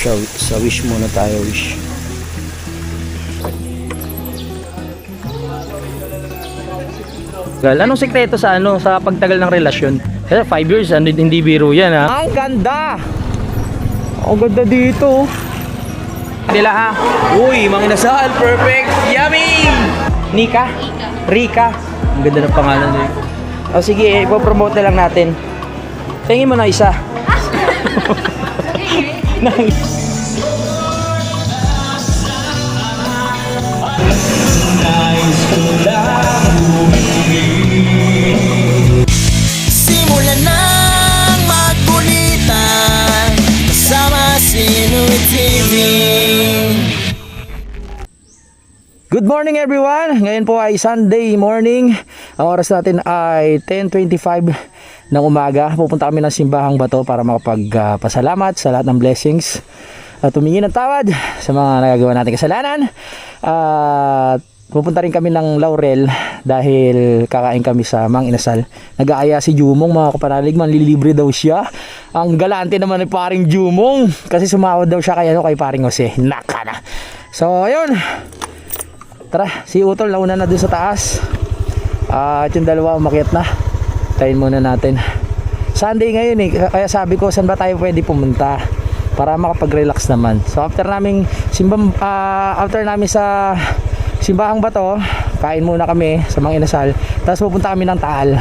Sa wish muna tayo, wish. Anong sikreto sa sa pagtagal ng relasyon? Kasi 5 years, hindi biro yan, ha. Ang ganda! Ang ganda dito. Nila, ha. Uy, mga inasal, perfect, yummy! Nika? Rika. Ang ganda ng pangalan nito. O sige, ipopromote na lang natin. Tingin mo na isa. Simulan ng magkulitan kasama si Inuit TV. Good morning everyone! Ngayon po ay Sunday morning. Ang oras natin ay 10:25 ng umaga. Pupunta kami ng Simbahang Bato para makapagpasalamat sa lahat ng blessings at humingi ng tawad sa mga nagagawa nating kasalanan. At pupunta rin kami ng Laurel dahil kakain kami sa Mang Inasal. Nag-aaya si Jumong, mga kapanalig, manlilibre daw siya. Ang galante naman ni paring Jumong kasi sumawad daw siya kay paring Jose. Naka na. So ayun, tara, si Utol nauna na dun sa taas. At yung dalawa umakyat na. Tayin muna natin. Sunday ngayon kaya sabi ko saan ba tayo pwede pumunta para makapag-relax naman. So after namin sa Simbahang Bato, kain muna kami sa Mang Inasal. Tapos pupunta kami ng Taal.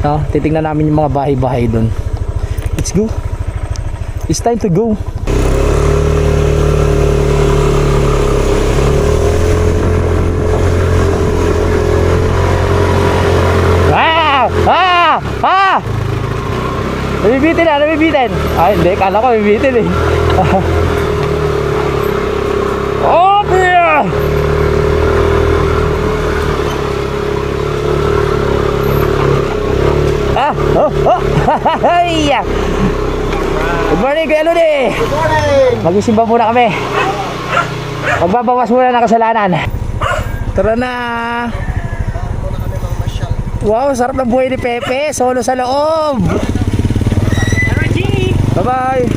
No? Titingnan namin yung mga bahay-bahay doon. Let's go. It's time to go. Nabibitin na, nabibitin. Ay, hindi, kala ko nabibitin eh. Oh, yeah! Good morning, Kuya Ludi. Good morning! Mag-isimba muna kami. Magbabawas muna ng kasalanan. Tara na. Wow, sarap ng buhay ni Pepe. Solo sa loob. Bye-bye.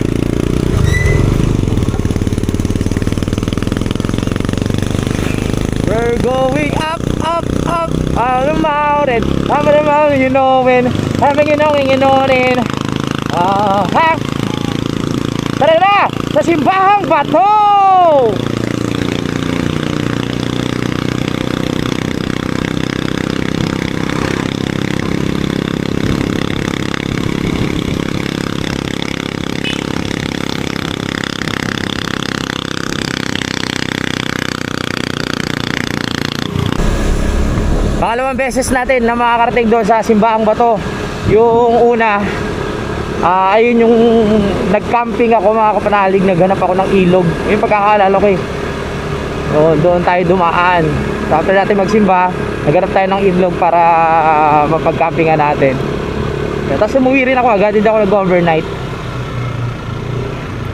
We're going up, up, up on the mountain. Up on the mountain, you know when. Having you know it. Ha? Tara na! Sa Simbahang Bato! Pangalawang beses natin na makakarating doon sa Simbahang Bato. Yung una, ayun yung nag-camping ako, mga kapanalig. Naghanap ako ng ilog. Yung pagkakaalala ko eh. So, doon tayo dumaan. So, after natin magsimba, naghanap tayo ng ilog para mapag-campingan natin. Tapos umuwi rin ako agad. Hindi ako nag-overnight.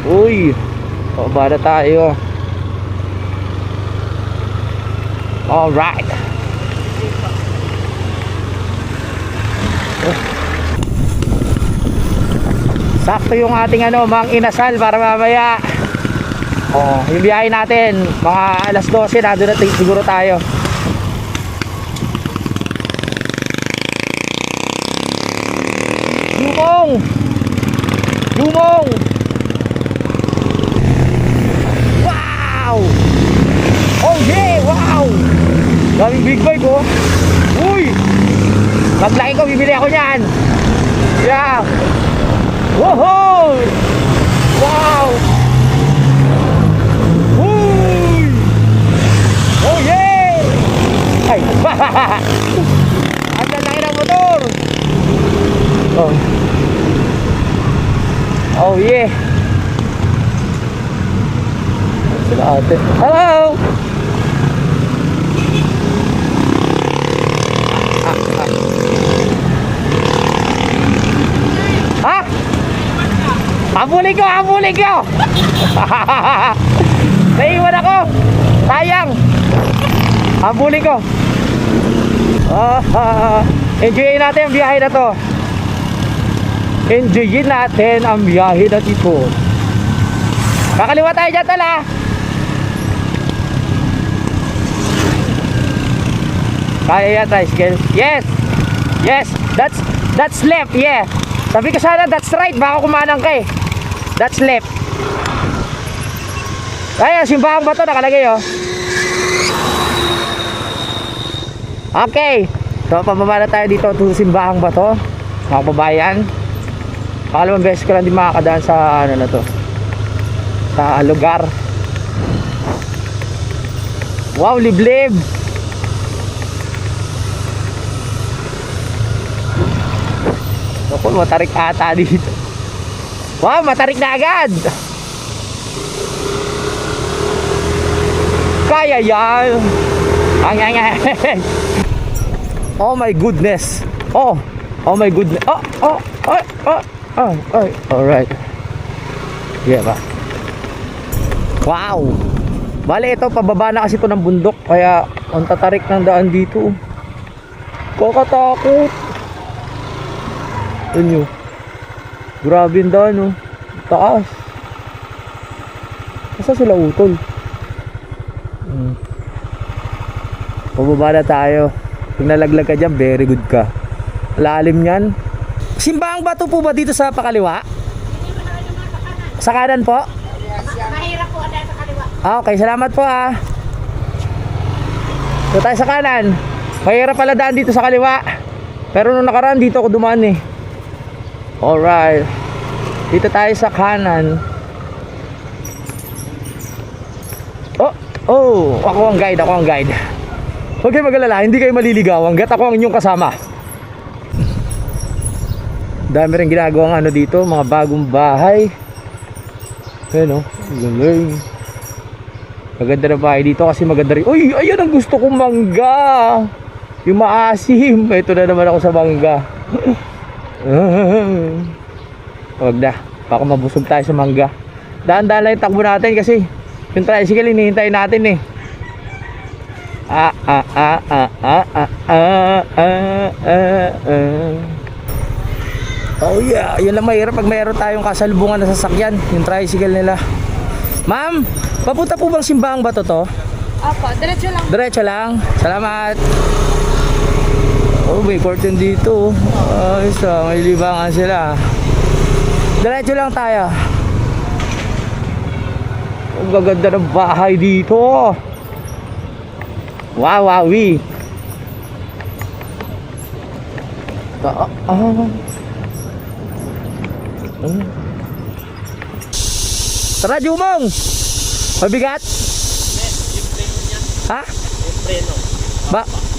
Uy, bada tayo. Alright. Sakto yung ating Mang Inasal para mamaya. Yung biyahe natin mga alas 12 na doon natin siguro tayo. Jumong! Wow! Oh yeah! Wow! Daming big bike oh. Uy! Paglaki ko bibili ako niyan. Yeah! Woohoo! Wow! Uy! Oh yeah! Ay! Ang lalaki ng motor! Oh yeah! Sila ate. Hello! Ha? Habulin ko! Naiwan ako! Sayang! Habulin ko! Enjoyin natin ang biyahe na to. Enjoyin natin ang biyahe na dito. Kakaliwa tayo dyan, tala. Kaya yan, tricycle. Yes. Yes. That's left, yeah. Sabi ko sana, that's right. Baka kumanang ka eh. That's left. Kaya, simbahan ba ito? Nakalagay, oh. Okay. So, pababa na tayo dito to simbahang bato. Mga kababayan. Pangalawang beses ko lang din makakadaan sa ano na to. Sa lugar. Wow, liblib. Ako, matarik ata dito. Wow, matarik na agad. Kaya yan. Oh my goodness. Oh my goodness. Alright. Yeah ba? Wow. Bale, ito pababa na kasi ito ng bundok. Kaya ang tatarik ng daan dito. Kakatakot. Ano? Grabe yung daan, oh. Taas. Saan sila utol? Pababa na tayo. Kung nalaglag ka dyan, very good ka. Lalim yan. Simbahang bato po ba dito sa pakaliwa? Sa kanan po? Mahirap po ada sa kaliwa. Okay, salamat po ah. Dito tayo sa kanan. Mahirap pala daan dito sa kaliwa. Pero nung nakaraan dito ako dumaan eh. Alright. Dito tayo sa kanan. Ako ang guide. Huwag kayo mag-alala, hindi kayo maliligaw hanggat ako ang inyong kasama. Dami rin ginagawang ano dito, mga bagong bahay. Ayan o, galing. Maganda na bahay dito kasi maganda rin. Uy, ayan ang gusto kong mangga. Yung maasim. Ito na naman ako sa mangga. Huwag na, baka mabusog tayo sa mangga. Daan-daan lang yung takbo natin kasi yung tricycle hinihintay natin eh. Oh yeah, yun lang mahirap pag mayroon tayong kasalubungan na sasakyan, yung tricycle nila. Ma'am, papunta po bang simbahang bato to? Opo, diretso lang. Diretso lang, salamat. Oh, may curtain dito. Ayos may libangan sila. Diretso lang tayo. Ang gaganda ng bahay dito. Wow, wowie. Tara, Jumong. Mabigat? Ha?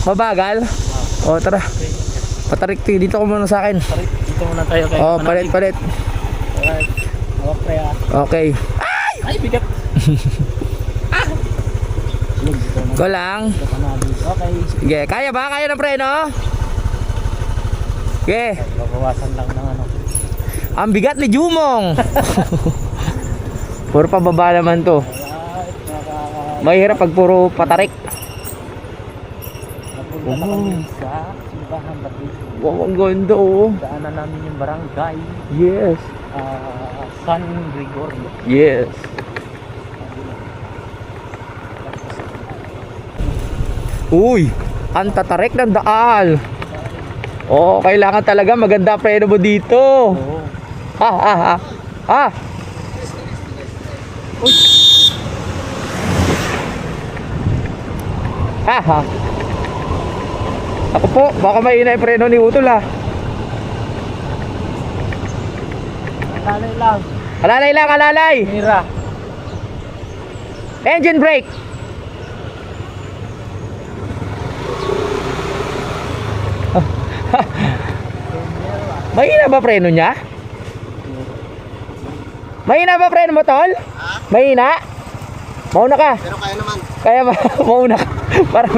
Mabagal? O, tara. Patarik dito ko muna sa akin. Dito muna tayo kay Oh, palit. Alright. Okay ah. Okay. Ay, bigat. Go lang. Okay. Sige, kaya ba? Kaya ng preno? Sige. Babawasan lang ng ano. Ang bigat ni Jumong. Puro pababa naman to. Mahirap pag puro patarik. Napunta na kami sa simbahan bato. Wow, ang ganda oh. Daanan namin yung barangay. Yes. San Gregorio. Yes. Uy, ang tatarik ng daan. Oh, kailangan talaga maganda preno mo dito. Oo. Ha. Uy. Ha. Ako po, baka mahina yung preno ni Utol ha. Alalay lang. Alalay. Mira. Engine brake. Mahina ba preno niya? Mahina ba preno mo, tol? Mahina? Mauna ka. Pero kaya naman. Kaya ba? Mauna ka. Para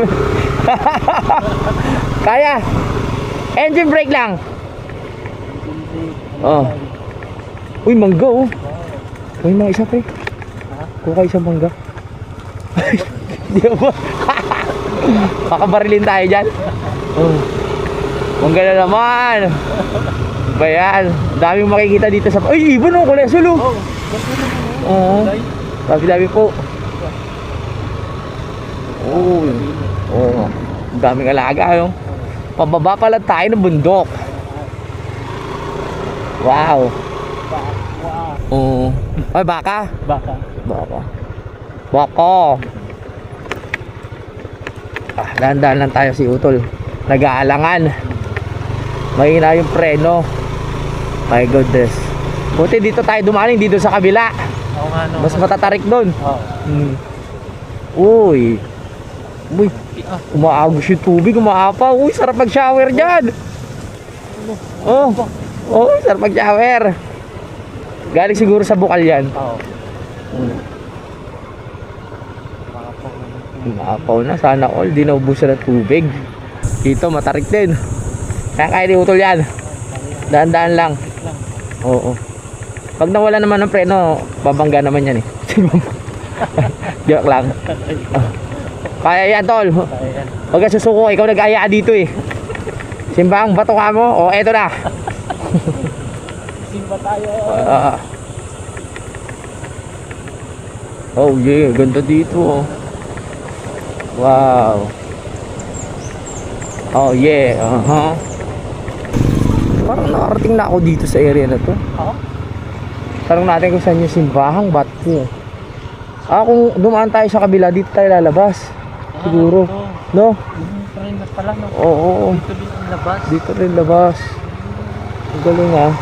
kaya. Engine brake lang. Oh. Uy, mangga oh. Uy, mga isa pre. Kuha kayo isang mangga. Di ba? Kakabarilin tayo dyan. Oh. Mangga na naman. Ba yan? Daming makikita dito sa... Ay, ibon oh, kulesol oh. Oh, Oo. Dami po. Oh, oh, ang daming alaga, no? Pababa pala tayo ng bundok. Wow. Oo. Ay, baka. Baka. Baka. Ah, dahan-dahan lang tayo si Utol. Nag-aalangan. Mahina yung preno. My goodness. Buti dito tayo dumaan, hindi doon sa kabila. Oo nga, no. Mas matatarik doon. Oo. Uy. Uy. Umaagos yung tubig, umaapaw. Uy, sarap mag-shower dyan. Oh. Oh, sarap mag-shower. Galing siguro sa bukal yan. Oo. Umaapaw na, sana all. Di naubusan ng tubig. Dito, matarik din. Kaya kaya di utol yan. Daan-daan lang. Oo. Pag nawala naman ng preno, babangga naman yan eh. Joke lang. Kaya yan, tol. Ayan. Huwag ka susuko, ikaw nag-aya dito eh. Simbang bato ka mo. O, eto na. Simba tayo. Oh yeah, ganda dito oh. Wow. Oh yeah, Parang nakarating na ako dito sa area na to. Oo. Tanong natin kung saan yung simbahang bato. Kung dumaan tayo sa kabila, dito tayo lalabas. Siguro. No? Train na pala, no? Oo. Dito din ang labas. Dito rin labas. Ang galing ah.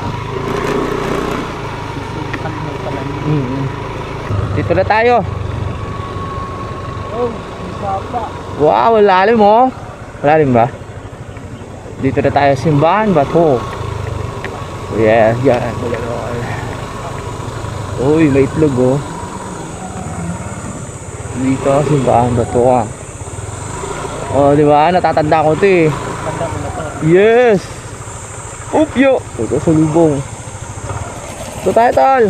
Ano pala yun? Dito na tayo. Oh, isapa. Wow, lalim oh. Lalim ba? Dito na tayo simbahan bato. Yeah, yan. Uy, may itlog oh. Dito simbahan bato ah. Oh, di ba? Natatanda ko 'to eh. Tanda mo na to. Yes. Upyo. Ito sa lubong. Ito tayo, tol.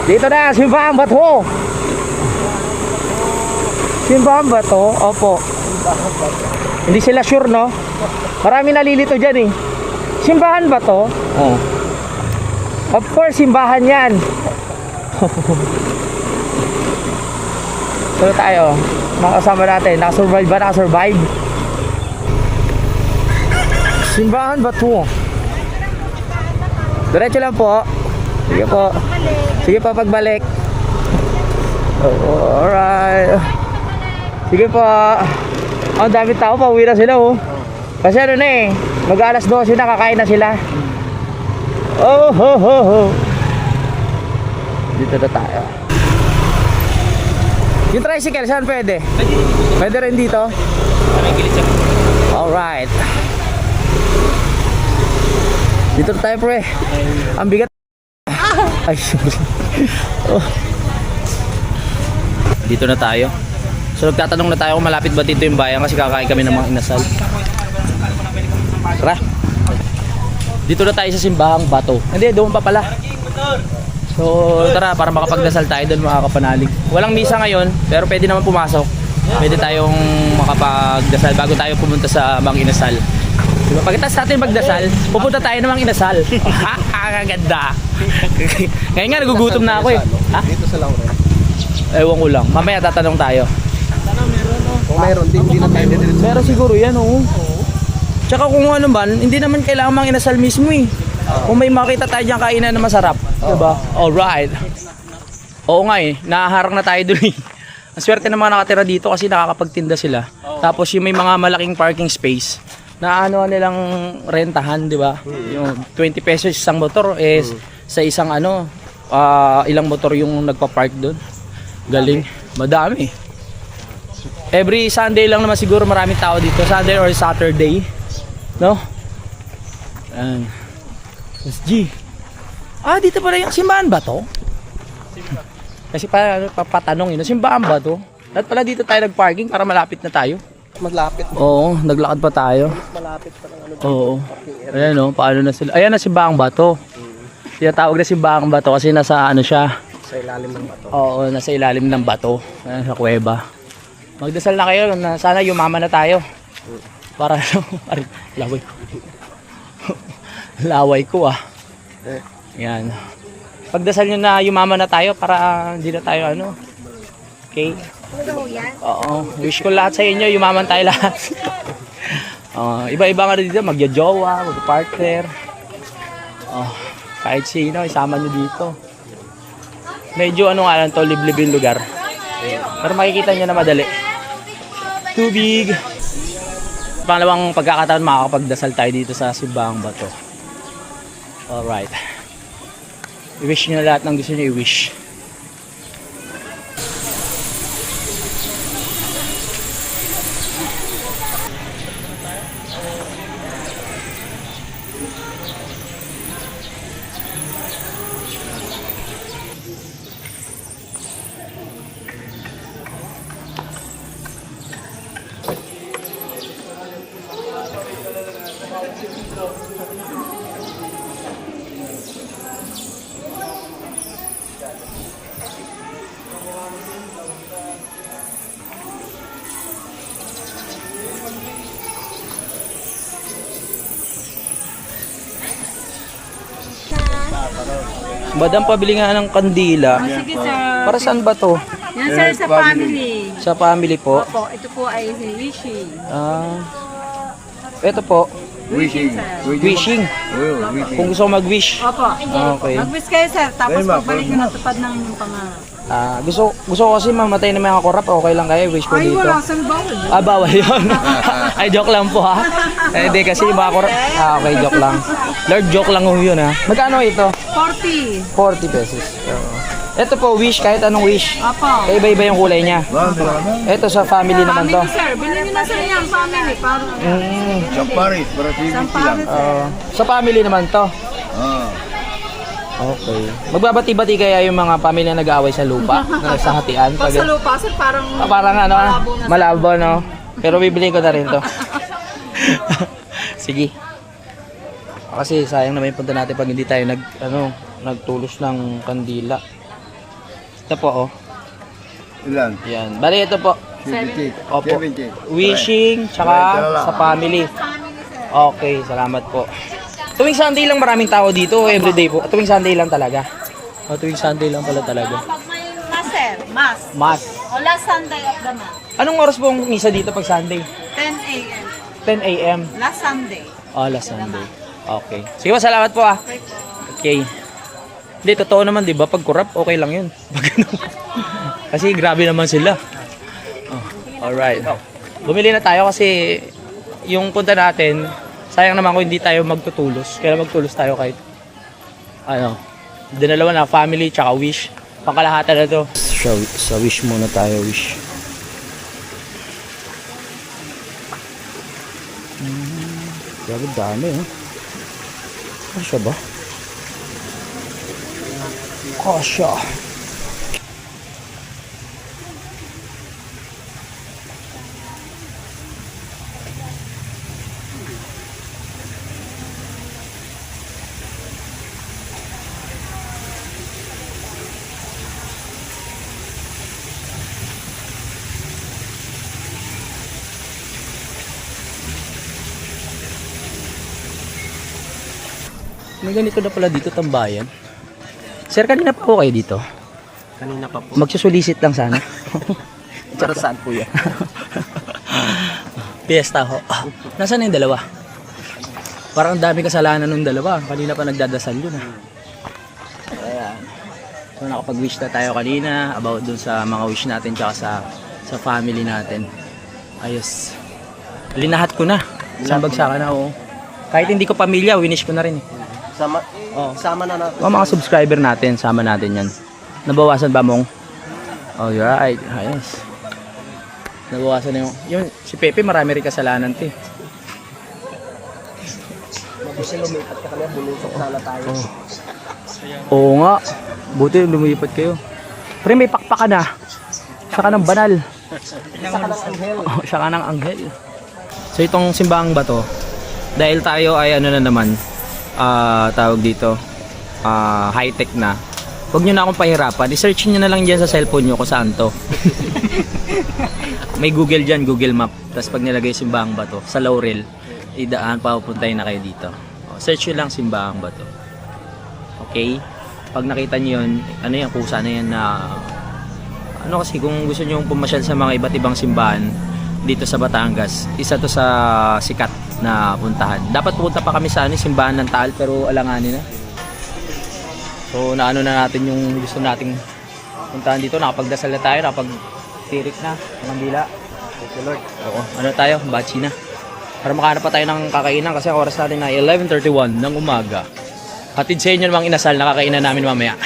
Dito na, simbahan bato. Simbahan bato? Opo. Hindi sila sure, no? Marami nalilito dyan eh. Simbahan ba to? Oh. Of course, simbahan yan. So tayo, makasama natin. Nakasurvive ba? Nakasurvive? Simbahan ba to? Diretso lang po. Sige po. Sige po pagbalik. Oh, alright. Sige po. Ang dami tao pa, uwi na sila oh. Kasi ano na eh, mag alas 12 na, kakain na sila. Oh ho ho ho. Dito na tayo. Yung tricycle, saan pwede? Pwede rin dito? Alright. Dito na tayo pre. Ang bigat. Ay, sorry. Oh. Dito na tayo. So nagtatanong na tayo kung malapit ba dito yung bayan kasi kakain kami ng mga inasal. Tara. Dito na tayo sa simbahang bato. Hindi, doon pa pala. So tara, para makapagdasal tayo doon mga kapanalig. Walang misa ngayon, pero pwede naman pumasok. Pwede tayong makapagdasal bago tayo pumunta sa mga inasal. Diba? Pagkatapos natin magdasal, pupunta tayo ng mga inasal. Ha, kaganda. Ngayon nga, nagugutom na ako eh. Ha? Dito sa Laurel. Ewan ko lang. Mamaya tatanong tayo. Kung mayroon, hindi na tayo dito. Pero siguro yan, oo. Tsaka kung ano man, hindi naman kailangan mang inasal mismo eh. Kung may makita tayo dyan kainan na masarap. Diba? Alright. Oo nga eh, nahaharang na tayo dun eh. Ang swerte ng mga nakatira dito kasi nakakapagtinda sila. Tapos yung may mga malaking parking space na ano nilang rentahan, di ba? Yung 20 pesos isang motor is sa isang ano, ilang motor yung nagpa-park doon. Galing, madami. Every Sunday lang naman siguro maraming tao dito, Sunday or Saturday. No? Ayan. G. Dito pala yung simbahan ba to? Kasi patanong yun, simbahan ba to? At pala dito tayo nag-parking para malapit na tayo. Maglapit. Oo, naglakad pa tayo. Malapit pa ng ano. Oo. Ayan o, paano na sila. Ayan na simbahang bato. Tinatawag na simbahang bato kasi nasa ano siya. Sa ilalim ng bato. Oo, nasa ilalim ng bato. Ayan, sa kuweba. Magdasal na kayo na sana yumaman na tayo. Para ano, laboy. Laway ko ah. Eh. Yan. Pagdasal nyo na yumaman na tayo para hindi na tayo ano. Okay? Oo. Wish ko lahat sa inyo, yumaman tayo lahat. Iba-iba nga rin dito, magya-jowa, mag-partner. Kahit sino, isama nyo dito. Medyo ano nga lang to, liblib yung lugar. Pero makikita nyo na madali. Tubig. Pangalawang pagkakataon makakapagdasal tayo dito sa Simbahang Bato. Alright. I-wish nyo lahat ng gusto nyo i-wish. Madam, pabili nga ng kandila. Sige sir. Para saan ba to? Yan sir sa family. Sa family po. Opo, ito po ay si Wishing. Ito po. Wishing sir. Wishing. Kung gusto ko mag-wish. Opo. Okay. Mag-wish kayo sir, tapos pagbalik nyo natupad ng inyong pangarap. Gusto ko kasi mamatay na mga korap. Okay lang kayo. Wish ko Ay dito. wala, saan bawal? Bawal yun. Ay, joke lang po ha. Hindi kasi mga korap. Okay, joke lang. Lord, joke lang ho yun ha. Magkano ito? 40. 40 pesos. Ito po, wish. Kahit anong wish. Opo. Iba-iba yung kulay niya. Ito sa family naman to. Family sir, bilhin nyo na sir yan, family. Para Champaris, para Samparis sir. Sa family naman to. Okay. Magbabati-bati kaya yung mga pamilya nag-aaway sa lupa na nagsahatian? Pag sa lupa sir, parang Parang ano, malabo na, sir. malabo no? Pero bibili ko na rin to. Sige. Kasi sayang naman yung punta natin pag hindi tayo nagtulos ng kandila. Ito po oh. Ilan? Yan. Bali ito po. 70. Opo. 70. Wishing tsaka sa family. Okay, salamat po. Tuwing Sunday lang maraming tao dito, everyday po. Tuwing Sunday lang talaga. Tuwing Sunday lang pala talaga. Pag may mas sir, mas. Mas. O last Sunday of the month. Anong oras po ang misa dito pag Sunday? 10 a.m. 10 a.m. Last Sunday. Last Sunday. Okay. Sige po, salamat po ah. Okay. Hindi, totoo naman, di ba? Pag corrupt, okay lang yun. Kasi grabe naman sila. Alright. Bumili na tayo kasi yung punta natin, sayang naman kung hindi tayo magtutulos. Kaya magtulos tayo kahit dinalawa na family tsaka wish. Pangkalahatan na to. Sa wish muna tayo, wish. Grabe dami Kasya ba? Kasya. May ganito na pala dito, tambayan. Sir, kanina pa po kayo dito? Kanina pa po. Magsusulisit lang sana. Para saan po yan? Fiesta ho. Nasaan na yung dalawa? Parang ang dami kasalanan ng dalawa. Kanina pa nagdadasal yun Ayan. So nakapag-wish na tayo kanina about dun sa mga wish natin tsaka sa family natin. Ayos. Linahat ko na. Isang bagsakan na Kahit hindi ko pamilya, winish ko na rin Sama, sama na natin. mga subscriber natin, sama natin yan. Nabawasan ba mong? Alright, ayos. Nabawasan na yung si Pepe marami rin kasalanan Kasi lumipat ka kanya, bulusok sana tayo. Oo nga. Buti lumipat kayo. Pero may pakpak ka na. Saka ng banal. Saka ng anghel. Saka ng anghel. So itong Simbahang Bato, dahil tayo ay ano na naman, tawag dito, high-tech na. Huwag nyo na akong pahirapan. I-search nyo na lang dyan sa cellphone nyo kung saan to. May Google dyan, Google Map. Tapos pag nilagay Simbahang Bato, sa Laurel, idaan, papupuntahin na kayo dito. Search nyo lang Simbahang Bato. Okay? Pag nakita nyo yun, ano yan, kusa na yan na ano kasi kung gusto nyo pumasyal sa mga iba't ibang simbahan dito sa Batangas, isa to sa sikat na puntahan. Dapat pupunta pa kami sa simbahan ng Taal pero alanganin na. So naano na natin yung gusto nating puntahan dito. Nakapagdasal na tayo, nakapagtirik na, mandila. Thank you Lord. Oo, ano tayo, bachi na. Para makahanap pa tayo ng kakainan kasi ang oras natin na 11:31 ng umaga. Hatid sa inyo namang inasal na kakainan namin mamaya.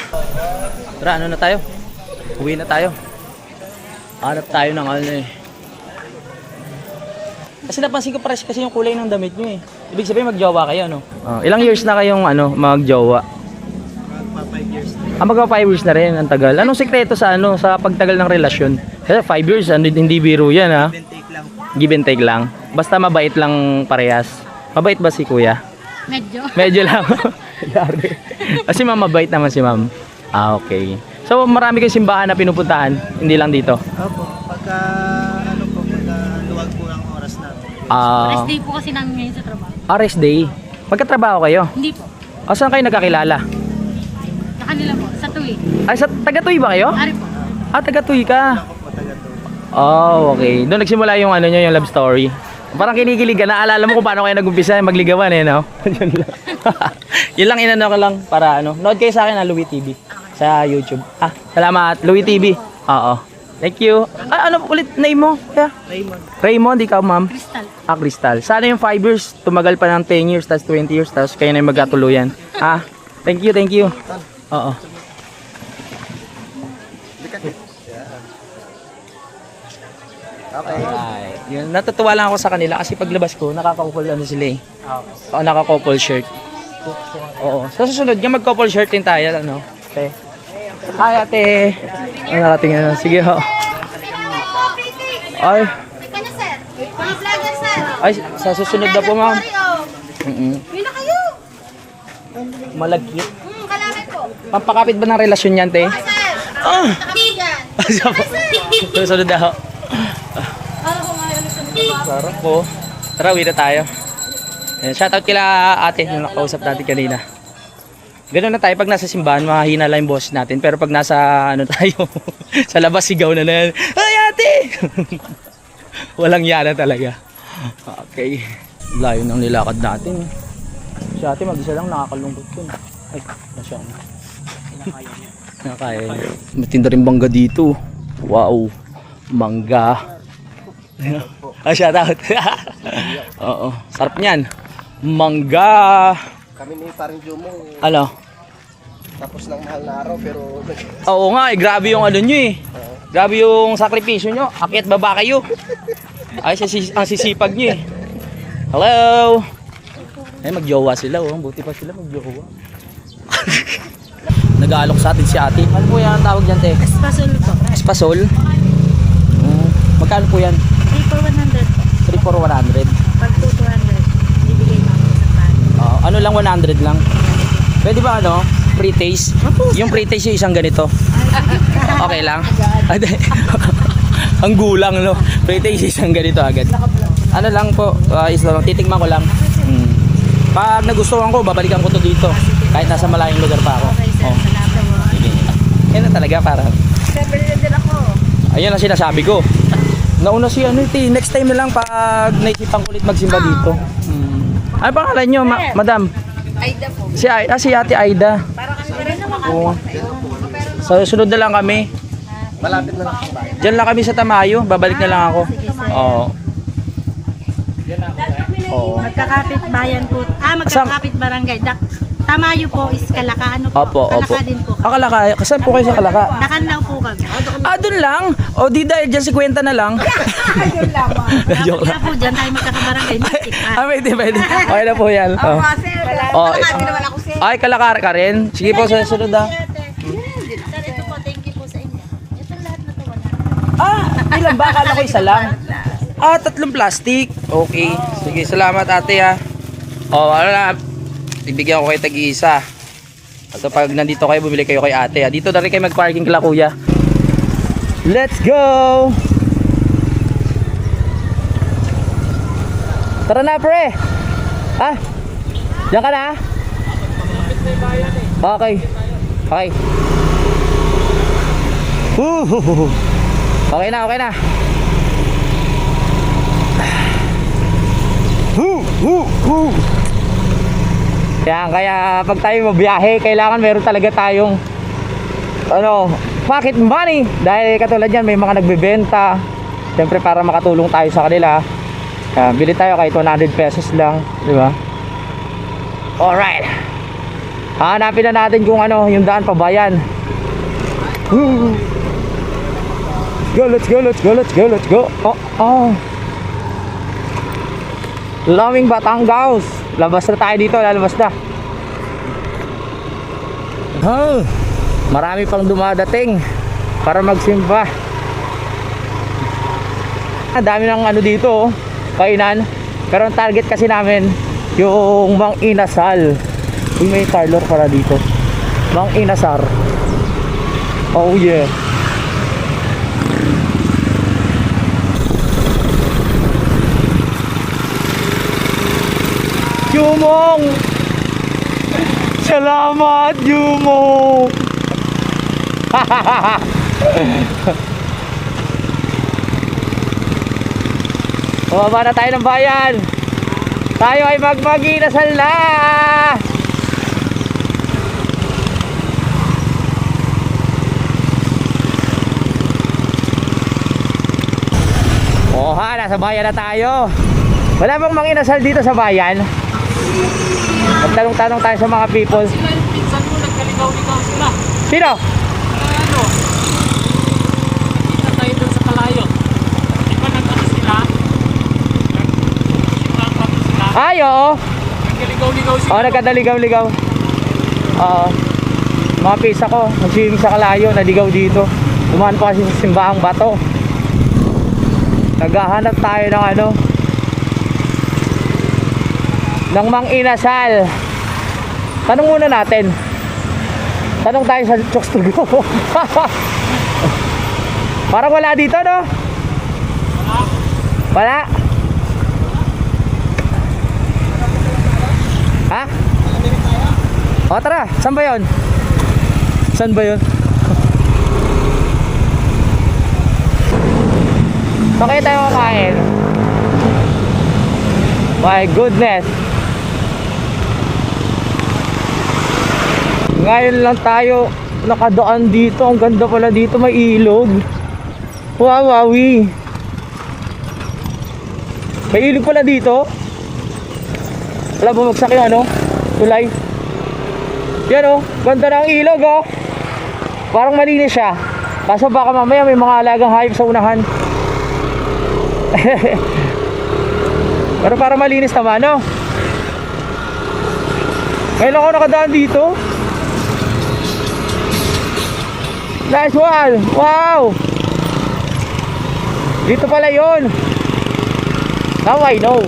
Tara, ano na tayo? Uwi na tayo. Hanap tayo ng ano eh. Kasi napansin ko pares kasi yung kulay ng damit nyo eh. Ibig sabihin magjowa kayo, no? Ilang years na kayong magjowa? Magpa 5 years na. Magpa 5 years na rin, ang tagal. Anong sekreto sa sa pagtagal ng relasyon? Kasi 5 years, hindi biro yan ha. Then take lang. Give and take lang. Basta mabait lang parehas. Mabait ba si kuya? Medyo. Medyo lang. Yari. Kasi ma'am, mabait naman si ma'am. Ah, okay. So marami kayong simbahan na pinupuntahan, hindi lang dito. Opo, pagka luwag po ang oras natin. Rest day po kasi namin ngayon sa trabaho. Rest day. Magkatrabaho kayo? Hindi po. Saan kayo nagkakilala? Sa kanila po. Sa tuwi. Ay, sa Taga-Tuy ba kayo? Ari po. Taga-Tuy ka. Oh, okay. Doon nagsimula yung yung love story. Parang kinikilig ka. Naalala mo kung paano kayo nag-umpisa magligawan no? Yun lang. Yun lang inano ko lang para nood kayo sa akin Louie TV sa YouTube. Salamat Louie TV. Oo. Thank you. Ano ulit name mo? Yeah. Raymond. Raymond, ikaw ma'am? Crystal. Crystal. Sana yung 5 years, tumagal pa ng 10 years, tapos 20 years, tapos kayo na yung magkatuluyan. Thank you, thank you. Oo. Okay. Alright. Yun, natutuwa lang ako sa kanila kasi paglabas ko, nakaka-couple sila eh. Oo, naka-couple shirt. Oo. Sa susunod nga, mag-couple shirt din tayo, Okay. Hi, ate. Narating sige ho. Ay. Ika na, sir. Mga vlogger, sir. Ay, sa susunod na po, ma'am. Yun na kayo. Malagkit. Kalapit po. Pampakapit ba ng relasyon yan, te? Sir. Nakapit yan. Susunod na ho. Para ko ngayon sa mga. Sarap po. Tara, uwi na tayo. Ayan, shoutout kila ate yung nakausap natin kanina. Ganun na tayo pag nasa simbahan, mahina lang yung boss natin. Pero pag nasa tayo, sa labas sigaw na yan. Ay ate! Walang yana talaga. Okay. Layo ng nilakad natin. Si ate mag-isa lang nakakalungkot yun. Ay, nasya na. Nakaya niya. Matinda rin bangga dito. Wow. Mangga. Shoutout. Oo. Sarap niyan. Mangga. Kami ni parang Jumo. Ano? Tapos ng mahal na araw pero Oo nga, grabe yung nyo eh. Grabe yung sakripisyo nyo. Akyat baba kayo. Ay, ang sisipag nyo eh. Hello! Ay, magjowa sila oh. Buti pa sila magjowa. Nag-aalok sa atin si ate. Ano po yan ang tawag dyan, te? Espasol po. Espasol? Magkano po yan? 3 for 100 po. 3 for 100. Pag 2 200. Bibigay namin sa pan. Ano lang, 100 lang. Pwede ba pre-taste? Yung pre-taste yung isang ganito. Okay lang? Ang gulang Pre-taste isang ganito agad. Ano lang po, titikman ko lang. Pag nagustuhan ko, babalikan ko to dito. Kahit nasa malayong lugar pa ako. Okay, sir. Salamat po. Sige. Yan na talaga para. Siyempre din ako. Ayun ang sinasabi ko. Nauna si next time na lang pag naisipan ko ulit magsimba dito. Ano pangalan nyo, madam? Aida po. Si Ate Aida. Para kami rin naman. Oo. So, sunod na lang kami. malapit na lang sa bahay. Diyan lang kami sa Tamayo. Babalik na lang ako. Oo. Oo. Magkakapit bayan po. Magkakapit barangay. Tamayo po is Kalaka. Ano po? Opo, opo. Kalaka din po. Kalaka. Kasaan po kayo sa Kalaka? Nakanlaw po kami. Doon lang. O di dahil dyan si kwenta na lang. Joke Kaya lang. po dyan tayo magkakabarangay. Mastik. Pwede. Okay na po yan. Oh. Oh, naman ako sir. Ay, Kalaka ka rin. Sige po, sa sunod Sir, ito po. Thank you po sa inyo. Ito lahat na to. Ilan ba? Akala ko isa lang. 3 plastic. Okay. Sige, salamat ate ha. Ano na. Ibigyan ko kayo tag-iisa. At pag nandito kayo, bumili kayo kay ate ha. Dito na rin kayo mag-parking kila kuya. Let's go! Tara na pre! Diyan ka na? Okay. Okay. Okay na, okay na. Yan, kaya pag tayo mabiyahe, kailangan meron talaga tayong pocket money. Dahil katulad yan, may mga nagbebenta. Siyempre para makatulong tayo sa kanila. Bili tayo kahit 100 pesos lang, di ba? Alright. Hanapin na natin kung yung daan pabayan. Let's go, let's go, let's go, let's go. Laming Batangas. Labas na tayo dito, lalabas na. Marami pang dumadating para magsimba. Ang dami ng dito, kainan. Pero ang target kasi namin yung Mang Inasal. May parlor para dito. Mang Inasar. Oh yeah. Jumong! Salamat, Jumong! Bumaba na tayo ng bayan. Tayo ay magmaginasal na. Nasa bayan na tayo. Wala bang manginasal dito sa bayan? Magtanong-tanong tayo sa mga people. Sila yung pinsan mo, nagkaligaw-ligaw sila. Sino? Kita tayo dun sa Kalayo. Di ba nag-ano sila? Nag-ano sila? Ay, oo. Nagkaligaw-ligaw sila. Oo, nagkadaligaw-ligaw. Oo. Mga pisa ko, nag-swimming sa Kalayo, naligaw dito. Dumaan pa kasi sa Simbahang Bato. Naghahanap tayo ng ng Mang Inasal. Tanong muna natin. Tanong tayo sa Chokes to Go. Parang wala dito, no? Wala. Ha? O tara, saan ba yun? Saan ba yun? Bakit tayo kakain? My goodness. Ngayon lang tayo nakadaan dito. Ang ganda pala dito, may ilog. Wow, wowie. May ilog pala dito. Wala bumagsak yung tulay. Yan ganda ng ilog Parang malinis siya. Kaso baka mamaya may mga alagang hayop sa unahan. Pero para malinis naman, Ngayon ako nakadaan dito. Nice one! Wow! Dito pala yun. Now I know.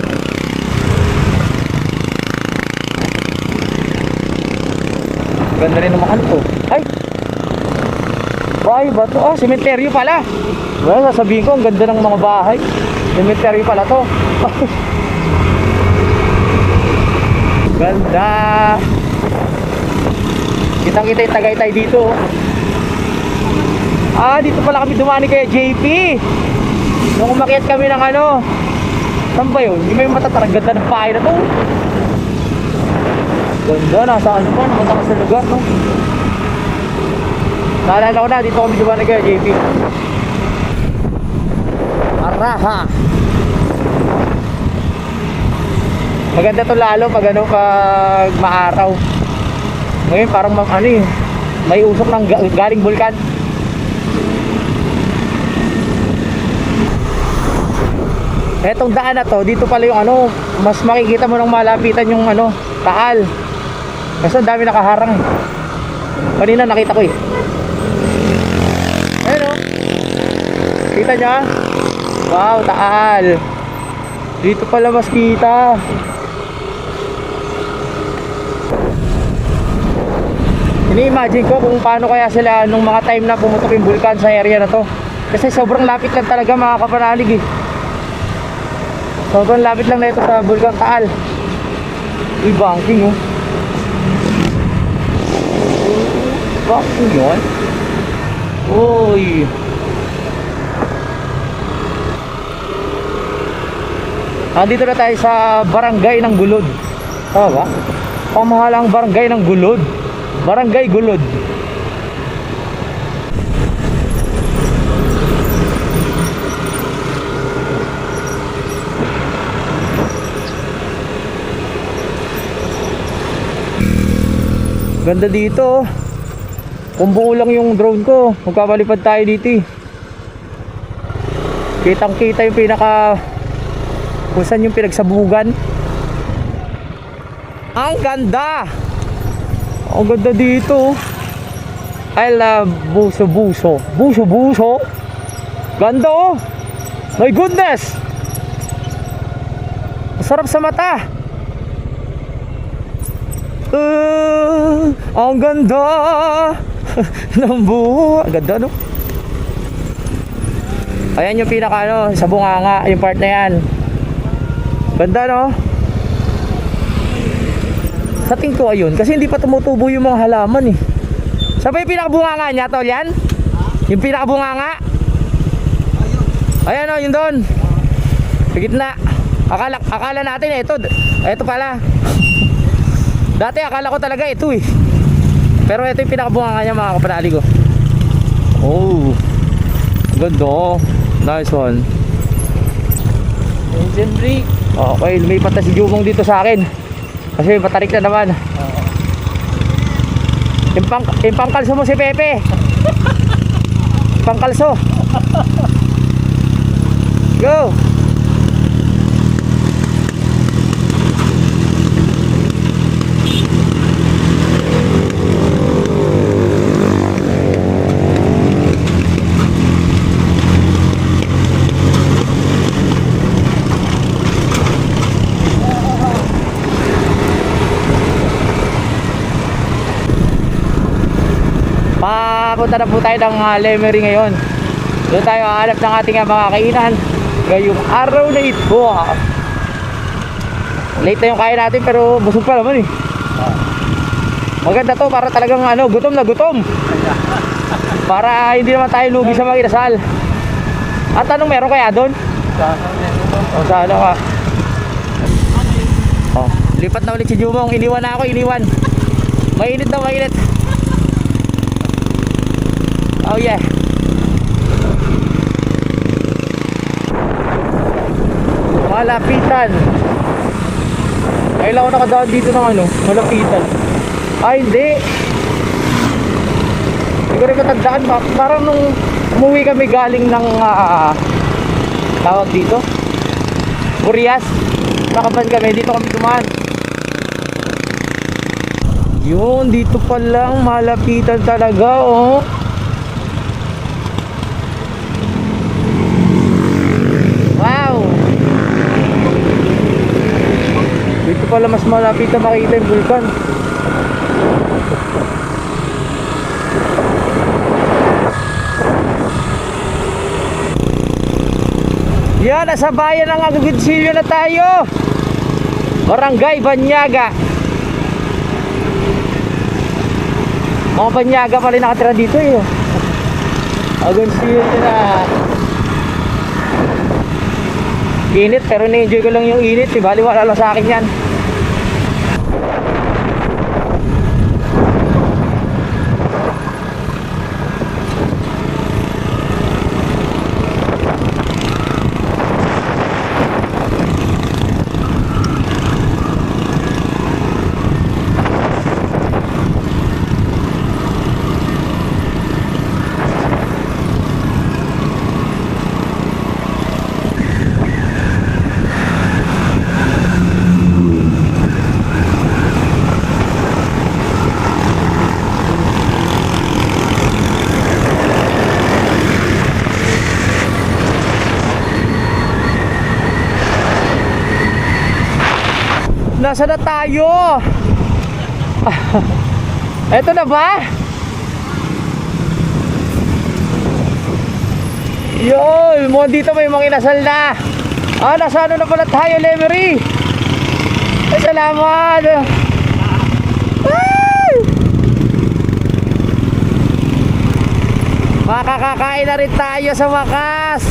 Ganda rin naman to. Ay! Bahay ba to? Sementeryo pala. Well, sasabihin ko, ang ganda ng mga bahay. Cemetery pala to. Ganda. Kitang-kita yung Tagaytay dito. Dito pala kami dumani kay JP. Nung umakyat kami ng saan ba yun? Hindi may matatarang ganda ng bahay na to. Ganda, nasa ba? Namunta ka sa lugar, no? Naalala ko na, dito kami dumani kay JP. Araha. Maganda to lalo pag pag maaraw. Ngayon parang may usok ng galing bulkan. Etong daan na to, dito pala yung mas makikita mo nang malapitan yung Taal. Kasi ang dami nakaharang. Kanina nakita ko Ayun Kita niya? Wow, Taal. Dito pala mas kita. Ini-imagine ko kung paano kaya sila nung mga time na pumutok yung bulkan sa area na to. Kasi sobrang lapit lang talaga mga kapanalig Sobrang lapit lang na ito sa bulkan Taal. Uy, banking oh. Banking yun? Uy. Andito na tayo sa Barangay ng Gulod. Tama ba? Pamahalang Barangay ng Gulod. Barangay Gulod. Ganda dito. Kung buo lang yung drone ko, magpapalipad tayo dito eh. Kitang kita yung pinaka kung saan yung pinagsabugan. Ang ganda. Ang ganda dito. I love Buso Buso. Buso Buso. Ganda oh. My goodness. Masarap sa mata. Ang ganda ng buho. Ang ganda no. Ayan yung pinaka ano, sa bunganga, yung part na yan. Ganda no. Sa tingin ko ayun, kasi hindi pa tumutubo yung mga halaman eh. Saan ba yung pinakabunganga niya, tol yan? Yung pinakabunganga? Ayan o, yun doon. Sa gitna. Akala natin ito pala. Dati akala ko talaga ito eh. Pero ito yung pinakabunganga niya mga kapanali ko. Oh, ganda oh. Nice one. Engine brake. Okay, lumipat na si Jumong dito sa akin. Kasi matarik na naman. Yung pangkalso mo si Pepe. Pangkalso. Go. Papunta na po tayo ng Lemery ngayon. Doon tayo hahanap ng ating mga kainan ngayong araw na ito. Late na yung kain natin pero busog pa naman eh. Maganda to para talagang gutom na gutom. Para hindi naman tayo lugi sa mga inasal. At anong meron kaya doon? O sana ka. Oh, lipat na ulit si Jumong. Iniwan na ako, iniwan. Mainit na mainit. Oh yeah. Malapitan. Kailangan ko nakadaan dito ng malapitan. Ay hindi. Hindi ko rin matandaan. Parang nung umuwi kami galing ng tawag dito Burias. Nakaban kami. Dito kami dumaan. Yun, dito pa lang malapitan talaga oh. Wow! Dito pala mas malapit na makita yung vulkan. Yan, nasa bayan ng Aguginsilyo na tayo. Barangay Banyaga. Mga Banyaga pala nakatira dito eh. Aguginsilyo na. Init pero na-enjoy ko lang yung init, bali wala lang sa akin yan. Nasa na tayo? Eto na ba? Yun, mo dito may mga inasal na. Nasa na pala tayo, Lemery? Nasa salamat! Ay! Makakakain na rin tayo sa wakas.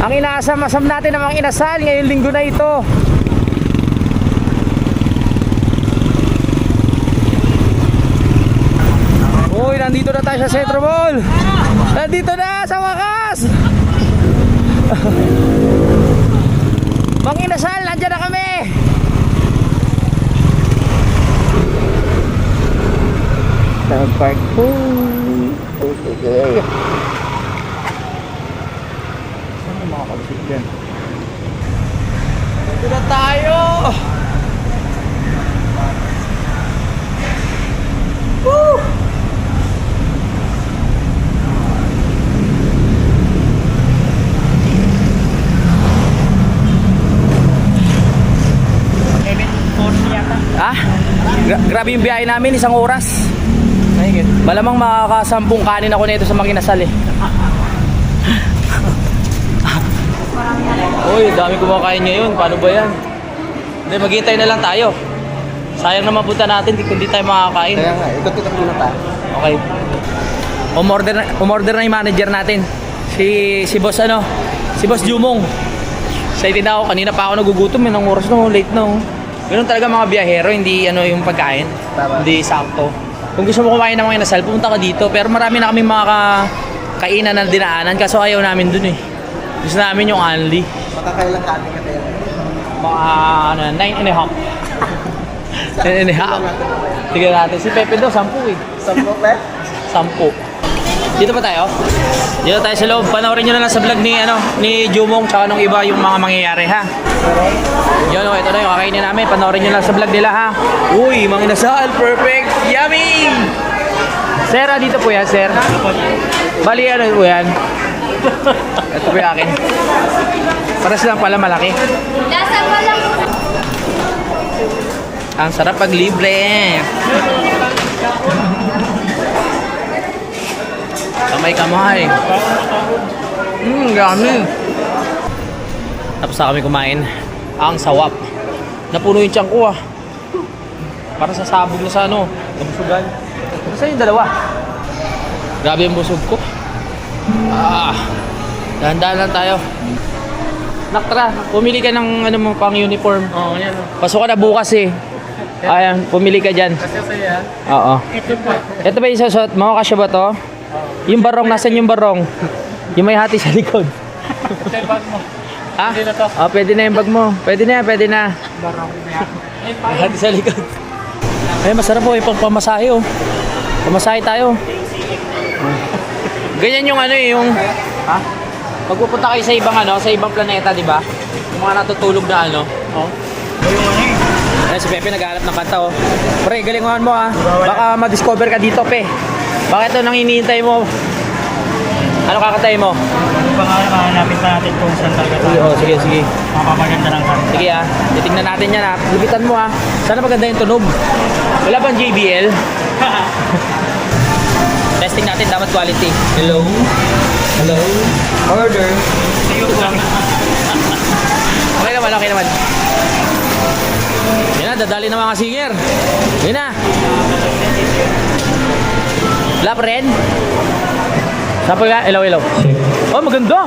Ang inaasam-asam natin ng mga inasal ngayong linggo na ito. Uy, nandito na tayo sa Centro Mall. Nandito na sa wakas. Mga inasal, nandiyan na kami. Nag-park po. Okay. Saan mga kapsit dyan? Nandito na tayo. Woo! Ah, grabe yung biyahe namin, isang oras. Malamang makakasampung kanin ako nito sa Makinasal eh. Uy, dami kumakain ngayon. Paano ba yan? Hindi, maghihintay na lang tayo. Sayang naman punta natin kung di tayo makakain. Kaya nga, itututok muna tayo. Okay. Umorder na yung manager natin. Si boss ano? Si boss Jumong. Excited ako. Kanina pa ako nagugutom. Yan ang oras na. Late na. Ganun talaga mga biyahero. Hindi ano yung pagkain. Tama. Hindi sakto. Kung gusto mo kumain ng mga inasal, pumunta ka dito. Pero marami na kaming mga kainan na dinaanan. Kaso ayaw namin dun eh. Gusto namin yung only. Makakailang kanin ka tayo. Mga ano, 9.5. 9.5. Tignan natin. Si Pepe daw, 10 eh. Sampo, Pe? 10. Dito pa tayo? Dito tayo sa loob. Panoorin nyo na lang sa vlog ni Jumong tsaka nung iba yung mga mangyayari ha. Yun o, ito na yung kakainin namin. Panoorin nyo lang sa vlog nila ha. Uy, mga inasal. Perfect. Yummy! Sir, dito po yan, sir. Bali, ano po yan? Ito po yung akin. Paras lang pala malaki. Lasa ko lang. Ang sarap pag libre. Kamay-kamay. Dami. Tapos na kami kumain. Ang sawap. Napuno yung tiyan ko ah. Para sa sabog na sa ano. Nabusugan. Saan yung dalawa? Grabe yung busog ko. Dahan-dahan lang tayo. Naktra, pumili ka ng ano mo pang uniform. Oo, yan. Pasok ka na bukas eh. Ayan, pumili ka dyan. Kasi sa'yo, Oo. ito po. Ito ba yung susot? Makakasya ba to? Yung barong, nasan yung barong? Yung may hati sa likod. Ito yung bag mo. Ha? Pwede na to. Pwede na yung bag mo. Pwede na, pwede na. Barang. May hati sa likod. Ay, masarap po yung pamasahe oh. Pamasahe tayo. Ganyan yung ano eh, yung... Ha? Pag pupunta kayo sa ibang ano, sa ibang planeta, di ba? Yung mga natutulog na ano. Oo. Yung ano eh. Ay, si Pepe naghahanap ng kanta oh. Pre, galingan mo ah. Baka ma-discover ka dito, Pe. Bakit ito nang hinihintay mo? Ano kakantay mo? Hanapin pa natin kung saan talaga tayo. Oh, sige, sige. Mapapaganda ng kanta. Sige ah. Titignan natin yan ah. Lubitan mo ah. Sana maganda yung tunog. Wala bang JBL? Testing natin, dapat quality. Hello? Hello? Order. Okay naman, okay naman. Yan na, dadali na mga singer. Yan na. Lap red. Sample ka? Ilaw, ilaw. Oh, maganda.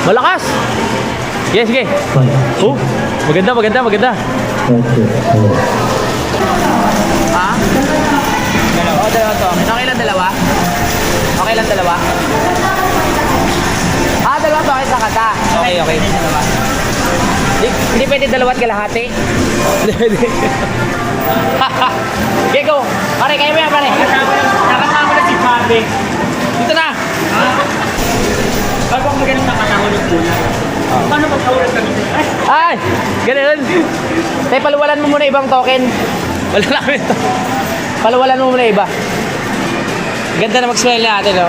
Malakas. Sige, sige. Oh, maganda, maganda, maganda. Ha? Dalawa. Oh, dalawa to. Okay lang dalawa? Okay lang dalawa? Dalawa to. Okay sa kata. Okay, okay. Hindi pwede dalawa't kalahati. Hindi pwede. Okay, go. Pare, kayo mo yan, pare. Nakasama na si Fabi. Dito na. Bago ako magaling nakatahulog muna. Paano pagkahulog kami? Ay, ganun. Tay, paluwalan mo muna ibang token. Wala namin ito. Paluwalan mo muna iba. Ganda na mag-smile na ate, no?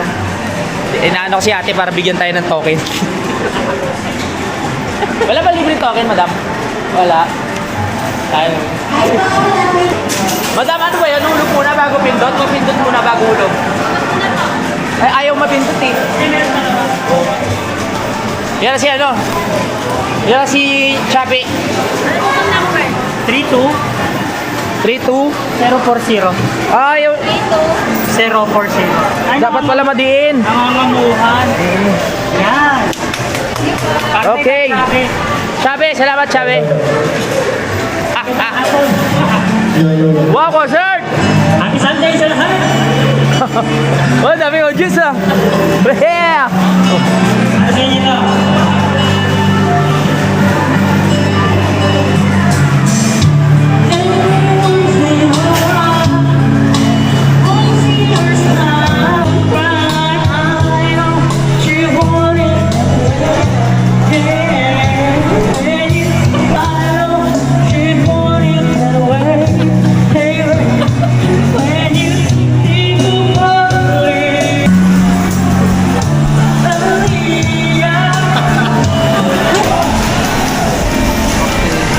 Inaano ko si ate para bigyan tayo ng token. Wala ba libre token, madam? Wala. Tayo. Madam, ano ba yun? Hulog muna bago pindot? Mapindot muna bago hulog? Ay, ayaw mapindot eh. Yan na si ano? Yan na si Chappy. 3-2. 32. 040. Ah, yung, 040. Ay, dapat pala madiin. nangangamuhan. Yan. Okay. Sabi, salamat sabi. Wow, concert! Happy Sunday sa lahat. Oh, dami ko juice ah. Yeah! Ano sa inyo na?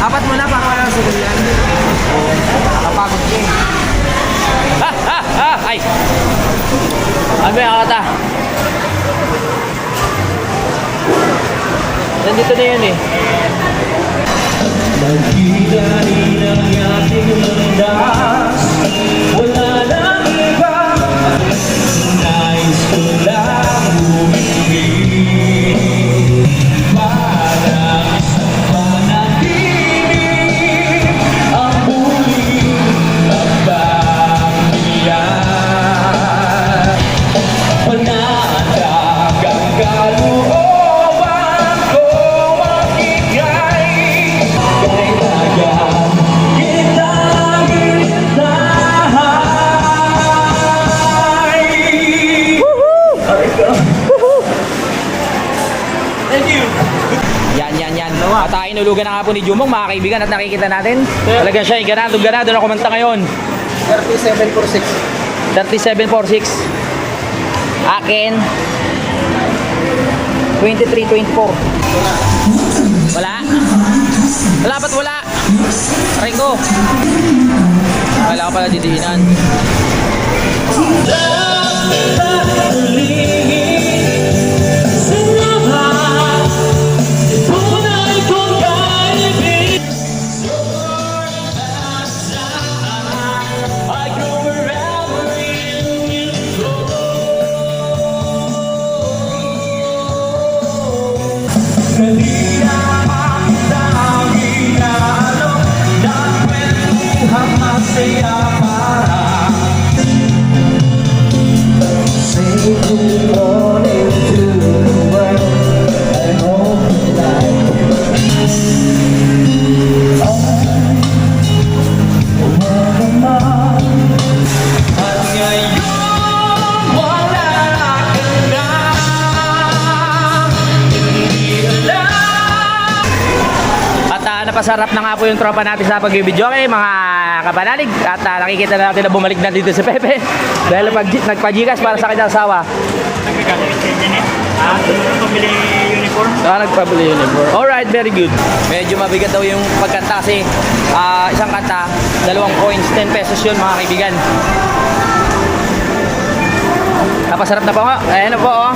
Apat mo na para walang sigil yan. Kapagod ka eh. Ay! Ano yung kakata? Nandito na yun eh. Yan. At inulugan na nga po ni Jumong, mga kaibigan, at nakikita natin. Talaga siya, ganado na kumanta ngayon. 3746. 3746. Akin 2324. Wala? Wala ba't wala? Ringo. Wala ka pala didiinan. Napasarap na nga po yung tropa natin sa pag-video okay, mga kapanalig. At nakikita na natin na bumalik na dito si Pepe dahil nagpa-Gcash para sa kanyang asawa. Nagkakalit sa inyo eh. Pabili uniform. Nagpabili uniform. Alright, very good. Medyo mabigat daw yung pagkanta kasi isang kanta, 2 coins, 10 pesos yun mga kaibigan. Napasarap na po nga. Ayan na po oh.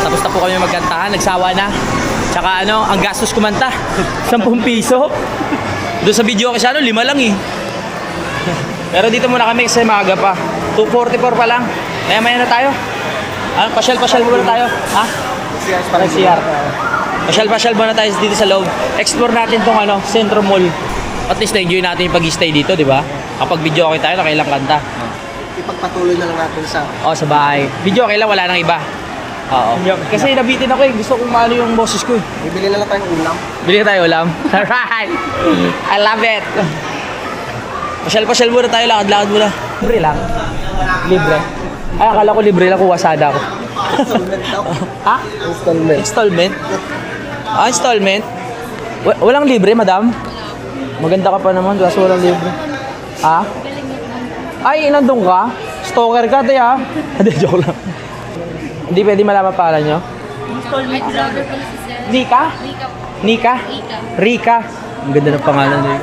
Tapos na po kami magkantahan, nagsawa na. Tsaka ano, ang gastos kumanta, 10 piso. Doon sa video kasi ano, 5 lang eh. Pero dito muna kami kasi maaga pa. 2:44 pa lang. Maya na tayo. Pasyal muna tayo. Ha? CR. Pasyal muna tayo dito sa loob. Explore natin tong ano, Centro Mall. At least na-enjoy natin yung pag-stay dito, di ba? Kapag video okay tayo, nakailang kanta. Ipagpatuloy na lang natin sa... Sa bahay. Video okay lang, wala nang iba. Oo. Kasi nabitin ako eh. Gusto kong maano yung boses ko eh. Bibili na lang tayong ulam. Bili tayo ulam. Alright. I love it. Pasyal muna tayo, lakad-lakad muna. Libre lang. Libre. Ay, akala ko libre lang kung wasada ako. Installment daw. Ha? Installment. Installment? Installment? Walang libre, madam? Maganda ka pa naman, kaso walang libre. Ha? Ay, nandun ka? Stalker ka, tayo ha? Hindi, joke lang. Hindi pwede malaman pala nyo? Installment vlogger pala si Sir. Nika? Rika po. Nika? Rika. Rika? Ang ganda ng pangalan nyo.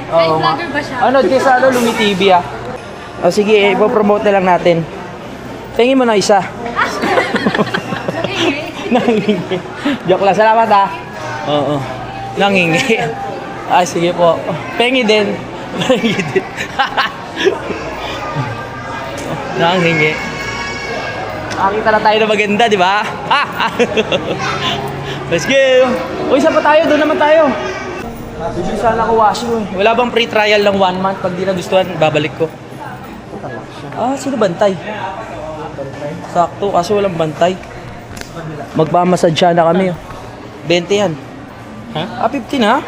Kahit vlogger ba siya? Ano, di sa ano, Lumi TV ah. O sige, ipopromote na lang natin. Tingin mo na isa. Okay. Nangingi. Joke lang. Salamat ha. Oo. Nangingi. Ay, sige po. Pengi din. Pengi din. Nangingi. Nakakita na tayo na maganda, di ba? Let's go! Uy, saan pa tayo? Doon naman tayo. Bibili sana ako washing. Wala bang free trial ng 1 month? Pag di nagustuhan, babalik ko. Sino bantay? Sakto, kasi walang bantay. Magmamasadya na kami. 20 yan. Ha? 15 ha?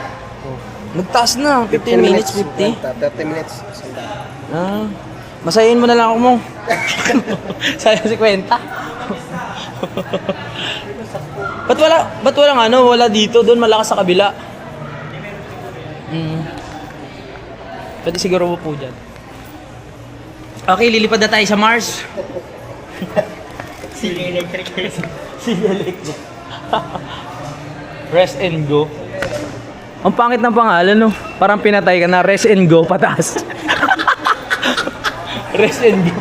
Nagtaas na. 15 minutes, 50. 30 minutes. Masayin mo na lang ako mo. Sayang si Kwenta. Ba't walang ano? Wala dito. Doon malakas sa kabila. Pwede siguro mo po dyan. Okay, lilipad na tayo sa Mars. Sige, electric. Sige, electric. Rest and go. Ang pangit ng pangalan, no? Parang pinatay ka na, rest and go, pataas. Rest and go.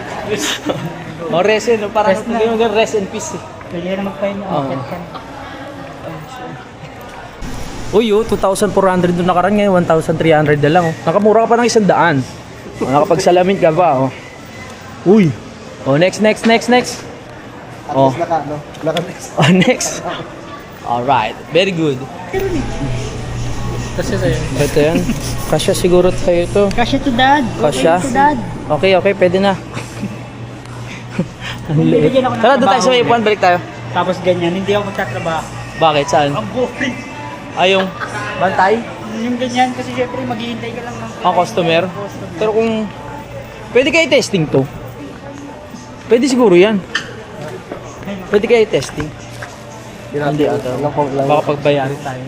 Rest and, parang rest and peace, eh. Pwede na magpahinga. Uy, 2,400 doon nakaraan ngayon, 1,300 na lang. Oh. Nakamura ka pa ng 100. Nakapagsalamin ka pa, oh. Uy. Next. Oh, next. Alright, very good. Kasi sa'yo. Ito yan. Kasya siguro tayo ito. Kasya to dad. Kasya? To dad. Okay, pwede na. Ang liit. Bibigyan ako ng Tara, doon tayo sa trabaho may upuan, balik tayo. Tapos ganyan, hindi ako magtatrabaho. Bakit? Saan? Ang boring. Yung bantay? Yung ganyan, kasi syempre maghihintay ka lang ng Ang customer? Pero kung pwede kayo testing to. Pwede siguro yan. Pwede kayo testing. Hindi ata. Baka pagbayarin tayo.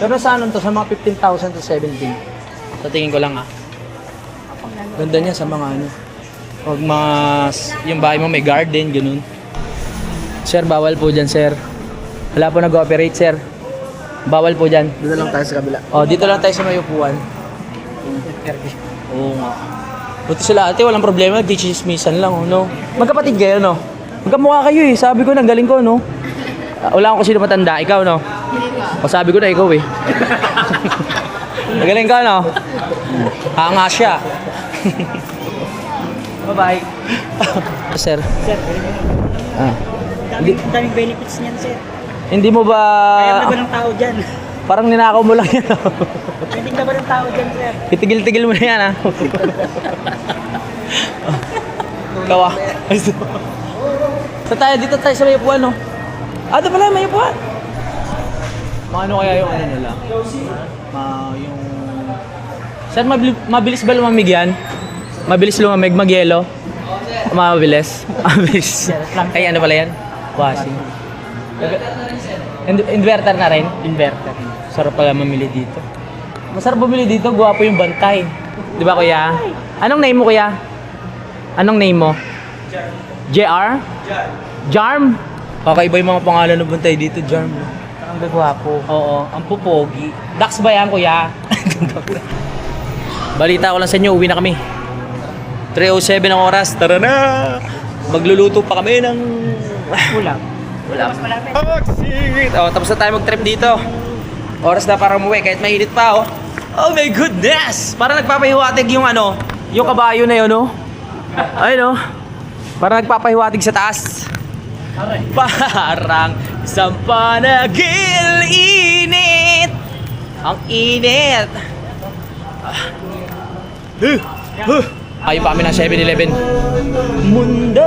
Pero sa ano to? Sa mga 15,000 to 17. Sa tingin ko lang Ganda niya sa mga ano. Pag yung bahay mo may garden, ganun. Sir, bawal po dyan, sir. Wala po nag-ooperate, sir. Bawal po dyan. Dito lang tayo sa kabila. Dito lang tayo sa may upuan. Oo nga. Buti sila ate, walang problema. Nagchichismisan lang, no? Magkapatid kayo, no? Magkamukha kayo, eh. Sabi ko, nanggaling ko, no? Wala akong sino matanda. Ikaw, no? O sabi ko na, ikaw, eh. Nagaling ka, no? Hanga siya. Bye-bye. Sir. Sir, daming benefits niyan, sir. Hindi mo ba... Kaya na ba ng tao dyan? Parang ninakaw mo lang yan, no? Pwede na ba ng tao dyan, sir? Itigil-tigil mo na yan, ha? Kawa. Dito tayo sa may upuan, no? Doon pala, may upuan. Ano kaya yung ano nila? Yung... Sir, mabilis ba lumamig yan? Mabilis lumamig, mag-yelo? Mabilis? Mabilis. Ay, ano pala yan? Washing. Inverter na rin? Inverter. Sarap pala mamili dito. Masarap bumili dito, guwapo yung bantay. Di ba, kuya? Anong name mo, kuya? Anong name mo? JR? Jarm? Kakaiba yung mga pangalan ng bantay dito, Jarm. Ang guwapo. Oo, ang pupogi. Dax ba yan, kuya? Balita ko lang sa inyo, uwi na kami. 3:07 ang oras, tara na! Magluluto pa kami ng... Ulam. Tapos na tayo mag-trip dito. Oras na para umuwi, kahit mainit pa, oh. Oh my goodness! Parang nagpapahiwatig yung ano, yung kabayo na yun, oh. Ayun, oh. Parang nagpapahiwatig sa taas. Parang isang panagil-init. Ang init. Ayun pa kami ng 7-Eleven. Mundo!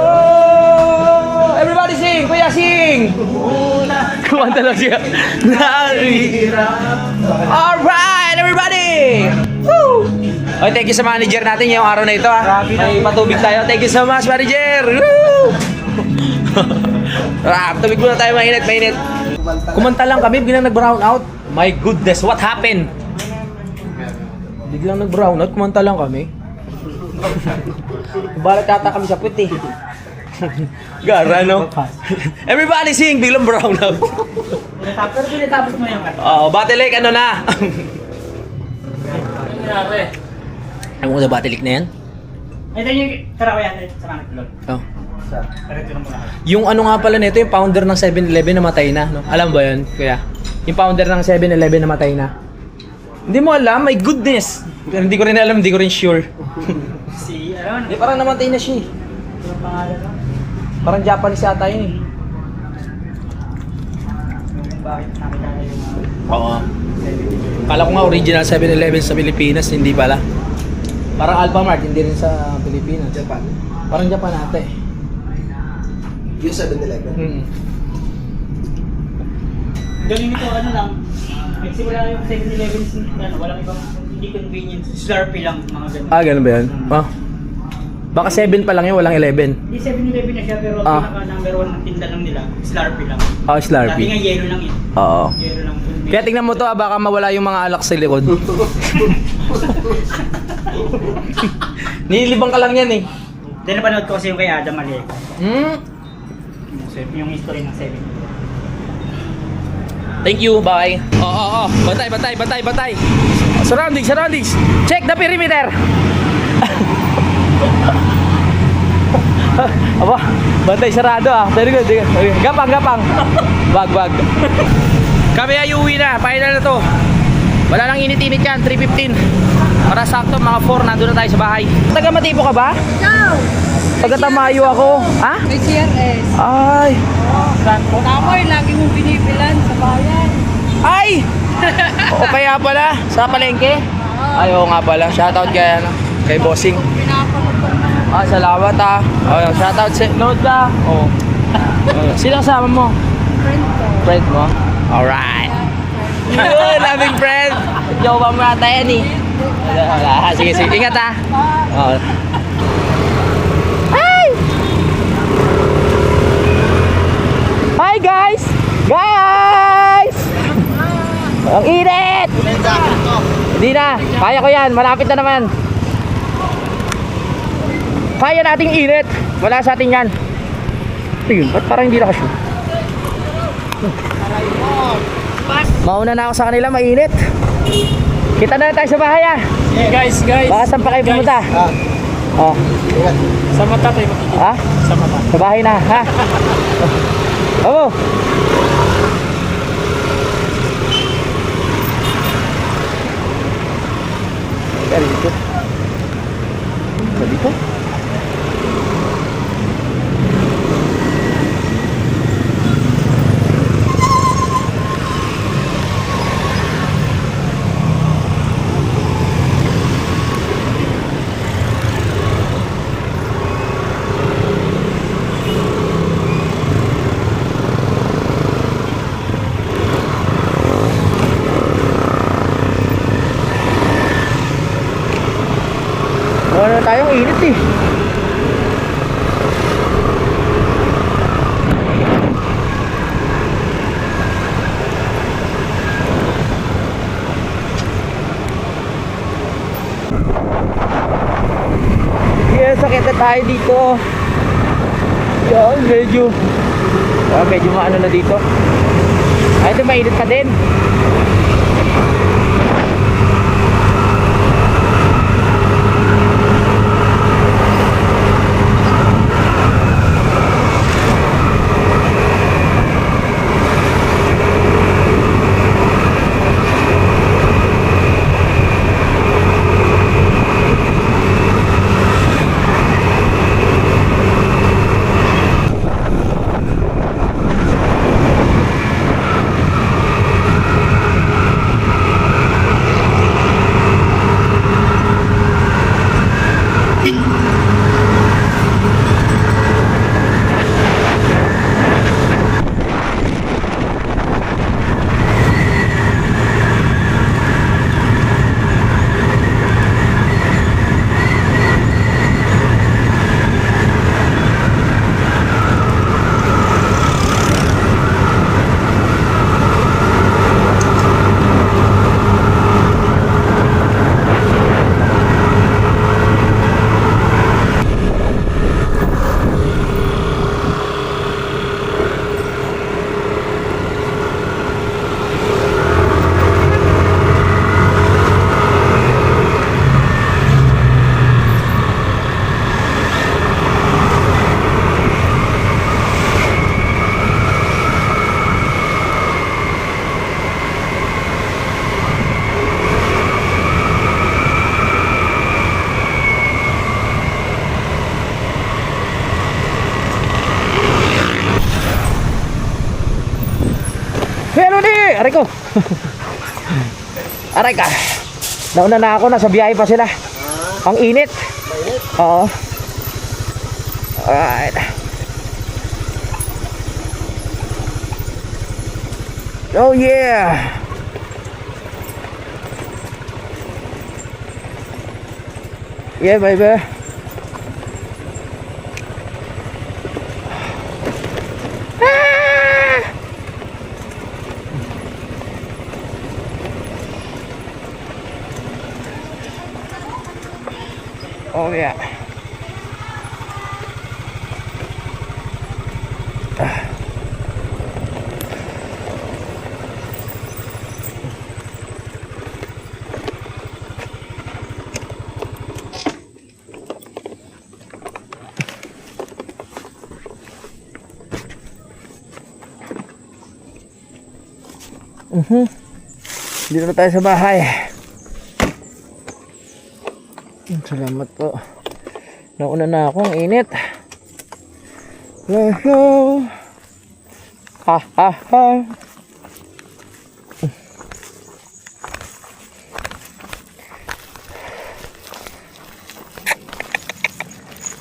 Everybody sing! Kuya sing! Kumanta lang siya. Alright, everybody! Woo! Okay, thank you sa manager natin yung araw na ito, ha. May patubig tayo. Thank you so much, manager! Woo! Tubig muna tayo, mainit. Kumanta lang kami, biglang nag-brown out. My goodness, what happened? Biglang nag-brown out, kumanta lang kami. Balat yata kami sa puti. Gara, no? Everybody sing, biglang brown out. Pero pinatapos mo yung Battle Lake, ano na? Ano mo sa Battle Lake na yan? Ito yung tara ko yan, sa mga tulog. Oh. Yung ano nga pala nito, yung founder ng 7-Eleven namatay na, no? Alam ba yun, kuya? Yung founder ng 7-Eleven namatay na. Hindi mo alam, my goodness! Pero hindi ko rin alam, hindi ko rin sure. Hindi, parang namatay na siya eh. Parang Japanese yata yun eh. Oo. Kala ko nga original 7-Eleven sa Pilipinas, hindi pala. Parang Alphamart, hindi rin sa Pilipinas. Japan. Parang Japan ata eh. Yung 7-Eleven. Galing nito, ano lang. Nagsimula yung 7-Eleven, ano, walang ibang, hindi convenience. Slurpee lang, mga ganun. Ah, ganun ba yan? Oh. Baka 7 pa lang yun, walang 11. Hindi 7-Eleven na siya, pero Ah. pinaka number 1 ng tinda lang nila, Slurpee lang. Oh, Dati nga Slurpee. yelo lang yun. Oo. Yelo lang. Kaya tingnan mo to, baka mawala yung mga alak sa likod. Nililibang ka lang yan eh. Then napanood ko kasi yung kay Adam Alejo. Hmm? Yung history ng 7-Eleven. Thank you, bye. Oo. Batay. Surroundings. Check the perimeter. Aba, bantay sarado ah. Very good. Okay. Gapang. Wag. Kami ay uwi na. Final na to. Wala nang init-init yan. 3:15. Para sakto, mga 4. Nandun na tayo sa bahay. Taga Matipo ka ba? Ikaw! Taga Tamayo ako. Ha? May CRS. Ay. Tamoy, lagi mong binibilan sa bayan. Ay! O kaya pala, sa palengke? Ay, oo nga pala. Shoutout kay Bossing. Pinapanood ko naman. Salamat ah. Oh, shoutout sa note ka. Oh. Sino kasama mo? Friend ko. Friend mo? Alright. Yun, loving friend. Jowa mo ata yan eh. Wala. Sige. Ingat ah. Oh. Hi guys! Ang init! Hindi na. Kaya ko yan. Malapit na naman. Kaya nating init. Wala sa atin yan. Tingin, ba't parang hindi nakashoot? Mauna na ako sa kanila, mainit. Kita na tayo sa bahay ah. Guys. Baka saan pa kayo pumunta? Oh. Sa mata tayo makikita. Ha? Sa mata. Sa bahay na, ha? Oo. Kaya dito. Dito? Wala na tayong init eh. Yes, sakit na tayo dito. Yan, medyo maano na dito. Ay, ito mainit pa din. aray ko. Aray ka. Nauna na ako, nasa biyahe pa sila. Ang init. Oo. Alright. Oh yeah. Yeah, baby. Oh yeah. Dito na tayo sa bahay. Salamat po. Nauna na ako, ang init. Hello. Ha ha ha.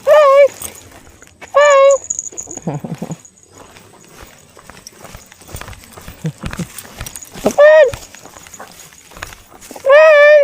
Hi. Hi. Kapan? Hi.